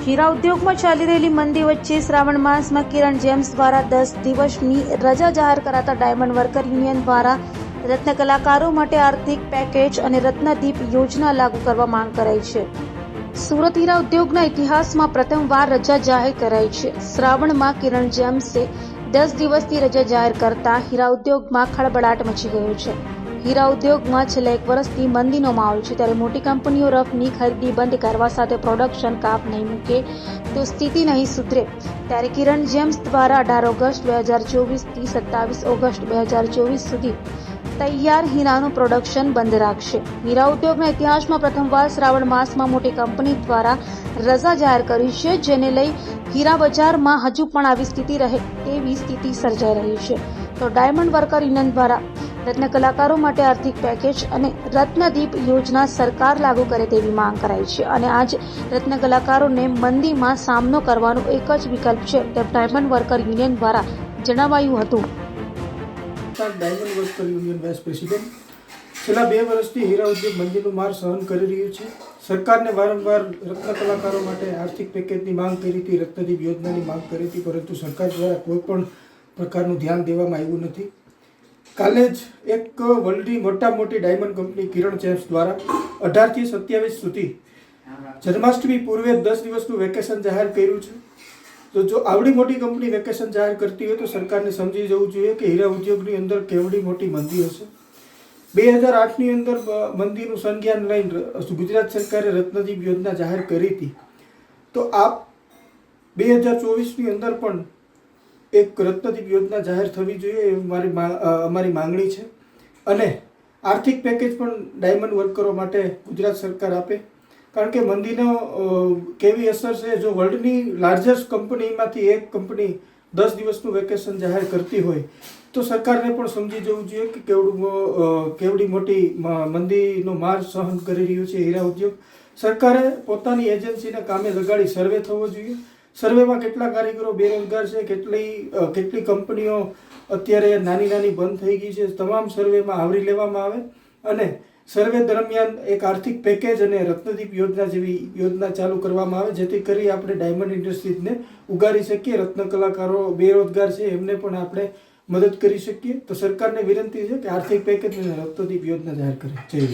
હીરા ઉદ્યોગમાં ચાલી રહેલી મંદી વચ્ચે શ્રાવણ માસમાં કિરણ જેમ્સ દ્વારા 10 દિવસની રજા જાહેર કરાતા ડાયમંડ વર્કર યુનિયન દ્વારા રત્ન કલાકારો માટે આર્થિક પેકેજ અને રત્નદીપ યોજના લાગુ કરવા માંગ કરાઈ છે. સુરત હીરા ઉદ્યોગના ઇતિહાસમાં પ્રથમવાર રજા જાહેર કરાઈ છે. શ્રાવણમાં કિરણ જેમ્સે 10 દિવસની રજા જાહેર કરતા હીરા ઉદ્યોગમાં ખળબળાટ મચી ગયો છે. હીરા ઉદ્યોગમાં છેલ્લા 1 વર્ષથી મંદીનો માહોલ છે, ત્યારે મોટી કંપનીઓ રફની ખરીદી બંધ કરવા સાથે પ્રોડક્શન કાપ નહીં મૂકે તો સ્થિતિ નહીં સુધરે. ત્યારે કિરણ જેમ્સ દ્વારા 18 ઓગસ્ટ 2024 થી 27 ઓગસ્ટ 2024 સુધી તૈયાર હીરાનું પ્રોડક્શન બંધ રાખશે. હીરા ઉદ્યોગના ઇતિહાસમાં પ્રથમવાર શ્રાવણ માસમાં મોટી કંપની દ્વારા રજા જાહેર કરી છે, જેને લઈ હીરા બજારમાં હજુ પણ આવી સ્થિતિ રહે તેવી સ્થિતિ સર્જાઈ રહી છે. તો ડાયમંડ વર્કર યુનિયન દ્વારા રત્ન કલાકારો માટે આર્થિક પેકેજ અને રત્નદીપ યોજના સરકાર લાગુ કરે તેવી માંગ કરાઈ છે. અને આજ રત્ન કલાકારોને મંદીમાં સામનો કરવાનો એક જ વિકલ્પ છે તેમ ડાયમંડ વર્કર યુનિયન દ્વારા જણાવાયું હતું. Diamond worker union vice president છેલ્લા 2 વર્ષથી હીરા ઉદ્યોગ મંદીનું માર સહન કરી રહ્યું છે. સરકારને વારંવાર રત્ન કલાકારો માટે આર્થિક પેકેજની માંગ કરી હતી, રત્નદીપ યોજનાની માંગ કરી હતી, પરંતુ સરકાર દ્વારા કોઈ પણ પ્રકારનું ધ્યાન દેવામાં આવ્યું નથી. કાલે જ એક વર્લ્ડની મોટી ડાયમંડ કંપની કિરણ જેમ્સ દ્વારા 18 થી 27 સુધી જન્માષ્ટમી પૂર્વે 10 દિવસનું વેકેશન જાહેર કર્યું છે. તો જો આવડી મોટી કંપની વેકેશન જાહેર કરતી હોય તો સરકારને સમજી જવું જોઈએ કે હીરા ઉદ્યોગની અંદર કેવડી મોટી મંદી હશે. 2008ની અંદર મંદીનું સંજ્ઞાન લઈને ગુજરાત સરકારે રત્નદીપ યોજના જાહેર કરી હતી. તો આ 2024ની અંદર પણ એક રત્નદીપ યોજના જાહેર થવી જોઈએ એવી અમારી માંગણી છે. અને આર્થિક પેકેજ પણ ડાયમંડ વર્કરો માટે ગુજરાત સરકાર આપે, કારણ કે મંદીનો કેવી અસર છે. જો વર્લ્ડની લાર્જેસ્ટ કંપનીમાંથી એક કંપની 10 દિવસનું વેકેશન જાહેર કરતી હોય તો સરકારને પણ સમજી જવું જોઈએ કે કેવડી મોટી મંદીનો માર સહન કરી રહ્યું છે હીરા ઉદ્યોગ. સરકારે પોતાની એજન્સીને કામે લગાડી સર્વે થવો જોઈએ. સર્વેમાં કેટલા કારીગરો બેરોજગાર છે, કેટલી કંપનીઓ અત્યારે નાની બંધ થઈ ગઈ છે, તમામ સર્વેમાં આવરી લેવામાં આવે અને સર્વે દરમિયાન એક આર્થિક પેકેજ અને રત્નદીપ યોજના જેવી યોજના ચાલુ કરવામાં આવે, જેથી કરી આપણે ડાયમંડ ઇન્ડસ્ટ્રીઝને ઉગારી શકીએ. રત્ન કલાકારો બેરોજગાર છે એમને પણ આપણે મદદ કરી શકીએ. તો સરકારને વિનંતી છે કે આર્થિક પેકેજ અને રત્નદીપ યોજના જાહેર કરે. જય હિન્દ.